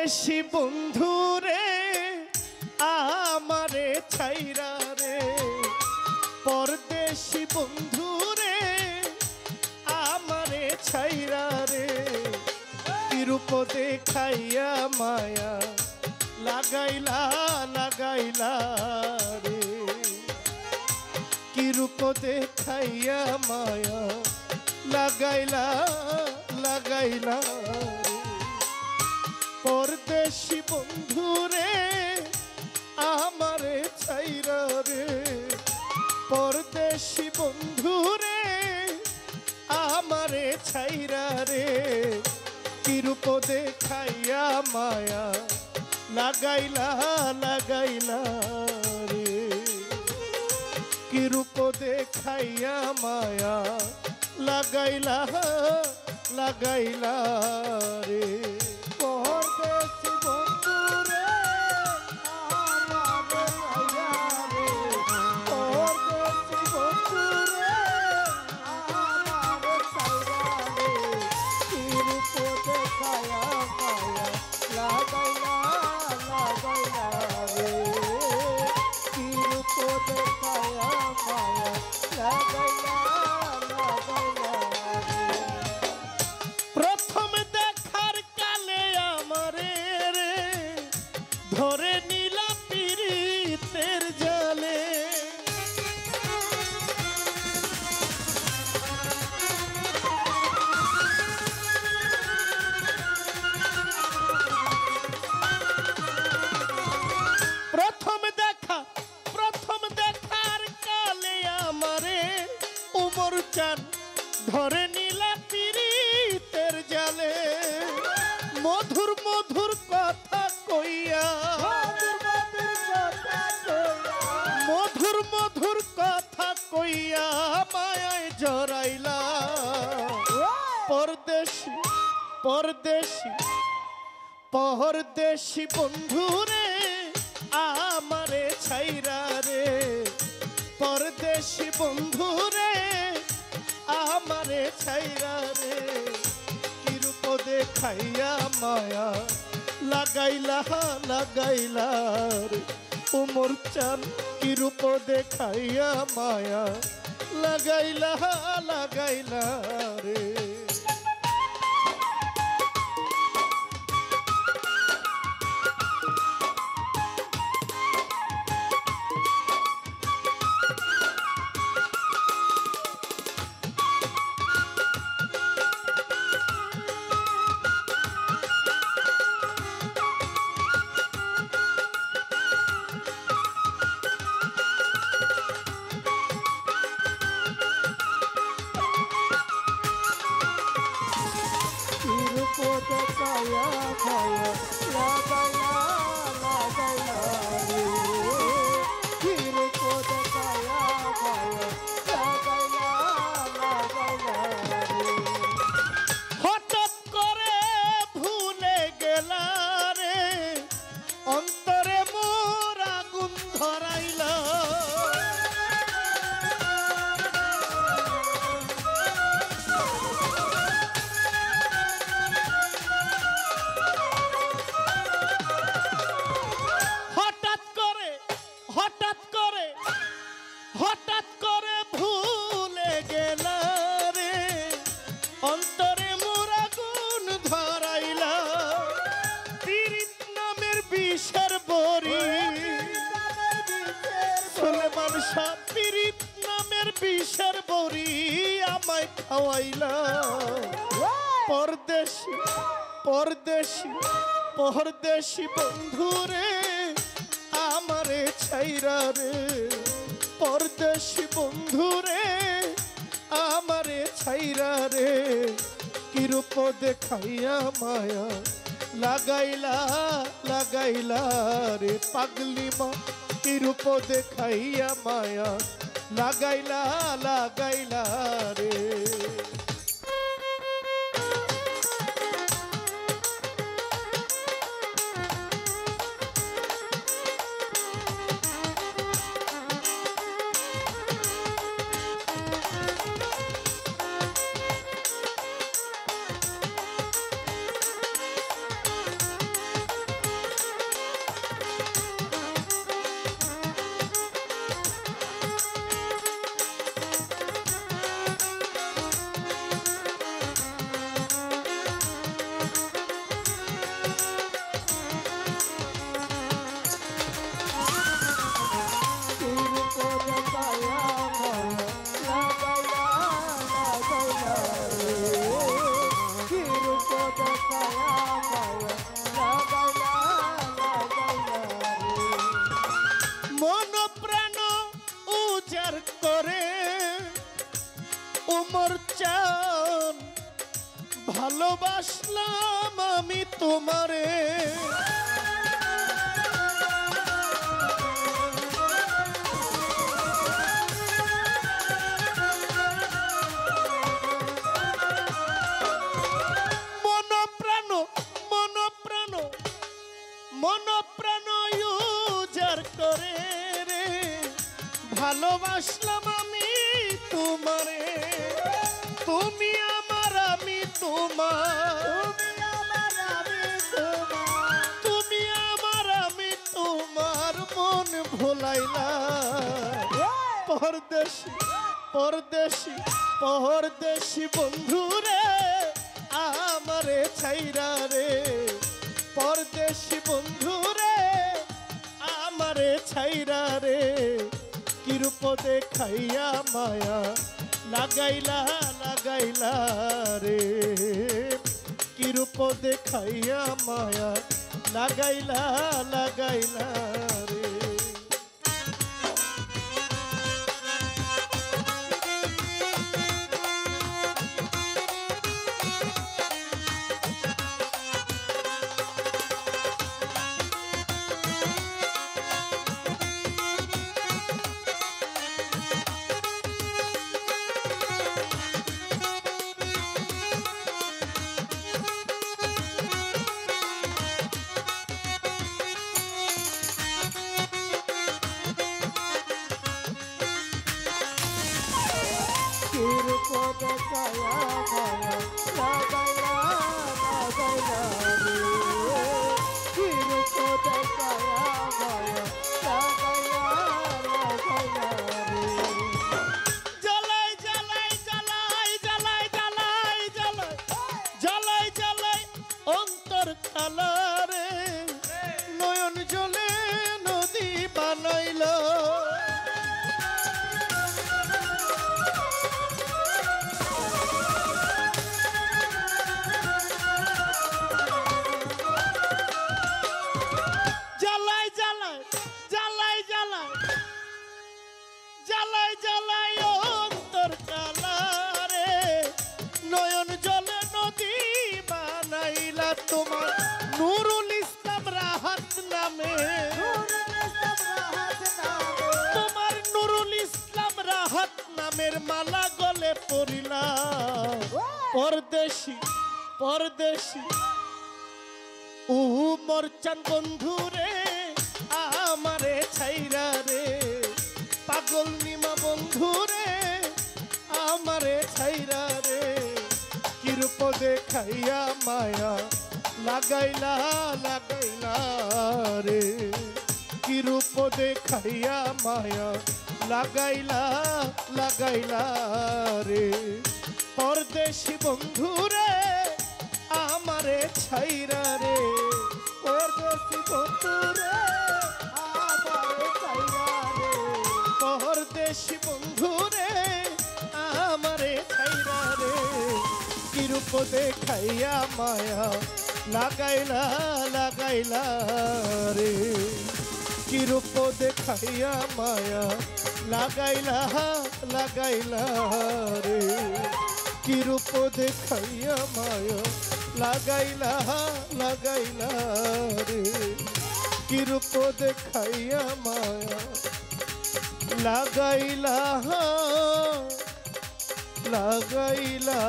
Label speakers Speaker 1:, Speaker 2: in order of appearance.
Speaker 1: পরদেশি বন্ধু রে আমারে ছাইরা রে, পরদেশি বন্ধু রে আমারে ছাইরা রে, কিরূপ দেখাইয়া মায়া লাগাইলা লাগাইলা রে, কিরূপ দেখাইয়া মায়া লাগাইলা লাগাইলা রে, পরদেশি বন্ধু রে আমারে ছাইরা রে, পরদেশি বন্ধু রে আমারে ছাইরা রে, কিরূপ দেখাইয়া মায়া লাগাইলা লাগাইলা রে, কিরূপ দেখাইয়া মায়া লাগাইলা লাগাইলা রে, পরদেশি বন্ধু রে আমারে ছাইরা রে, পরদেশি বন্ধু রে আমারে ছাইরা রে, কিরূপ দেখাইয়া মায়া লাগাইলা লাগাইলা রে, কিরূপ দেখাইয়া মায়া লাগাইলা লাগাইলা রে, প্রথম দেখার কালে আমারে রে ধরে নিলা পীড়িতের জালে, প্রথম দেখার কালে আমারে উমর চান ধরে নিলা পীড়িতের জালে, মধুর মধুর কথা কইয়া, মধুর মধুর কথা কইয়া মায়ায় জড়াইলা, পরদেশি পরদেশি পরদেশি বন্ধু রে আমারে ছাইরা রে, পরদেশি বন্ধু রে আমারে ছাইরা রে, কিরূপ দেখাইয়া মায়া লাগাইলা লাগাইলা রে, উমর চান কিরূপ দেখাইয়া মায়া লাগাইলা লাগাইলা রে, দেখাইয়া মায়া লাগাইলা লাগাইলা রে, কিরূপ দেখাইয়া মায়া লাগাইলা লাগাইলা রে, হঠাৎ করে ভুলে গেলা রে অন্তরে মোর আগুন ধরাইলা, হঠাৎ করে ভুলে গেলা রে অন্তরে মোর আগুন ধরাইলা, পীড়িত নামের বিষের বড়ি, সুলেমান শাহ পীড়িত নামের বিষের বড়ি আমায় খাওয়াইলা, পরদেশি পরদেশি পরদেশি বন্ধু রে আমারে ছাইরা রে, পরদেশি বন্ধু রে আমারে ছাইরা রে, কিরূপ দেখাইয়া মায়া লাগাইলা লাগাইলা রে, পাগলি মা কিরূপ দেখাইয়া মায়া লাগাইলা লাগাইলা রে, ভালোবাসলাম আমি তোমারে, তুমি আমার আমি তোমার, তুমি আমার আমি তোমার মন ভোলাইলা। পরদেশি পরদেশি পরদেশি বন্ধুরে আমারে ছাইরা রে, পরদেশি বন্ধুরে আমারে ছাইরা রে, কিরূপ দেখাইয়া মায়া লাগাইলা লাগাইলা রে, কিরূপ দেখাইয়া মায়া লাগাইলা লাগাইলা রে। নয়ন জলে নদী বানাইল, জ্বালাই জ্বালাই জ্বালাই জ্বালাই জ্বালাই জ্বালাই অন্তর কালারে, নয়ন জলে নদী বানাইলা তোমার নুরুল ইসলাম রাহাত নামে, তোমার নুরুল ইসলাম রাহাত নামের মালা গলে পড়িলা। পরদেশি পরদেশি মরচান বন্ধুরে আমারে ছাইরা রে, পাগল নিমা বন্ধুরে আমারে ছাইরা রে, কিরূপ দেখাইয়া মায়া লাগাইলা লাগাইলা রে, কিরূপ দেখাইয়া মায়া লাগাইলা লাগাইলা রে, পরদেশি বন্ধুরে আমারে ছাইরা রে, পরদেশি বন্ধুরে আমারে ছাইরা রে, পরদেশি বন্ধুরে আমারে ছাইরা রে, কিরূপ দেখাইয়া মায়া লাগাইলা লাগাইলা রে, কিরূপ দেখাইয়া মায়া লাগাইলা লাগাইলা রে, কিরূপ দেখাইয়া মায়া লাগাইলা লাগাইলা রে, কিরূপ দেখাইয়া মায়া লাগাইলা লাগাইলা।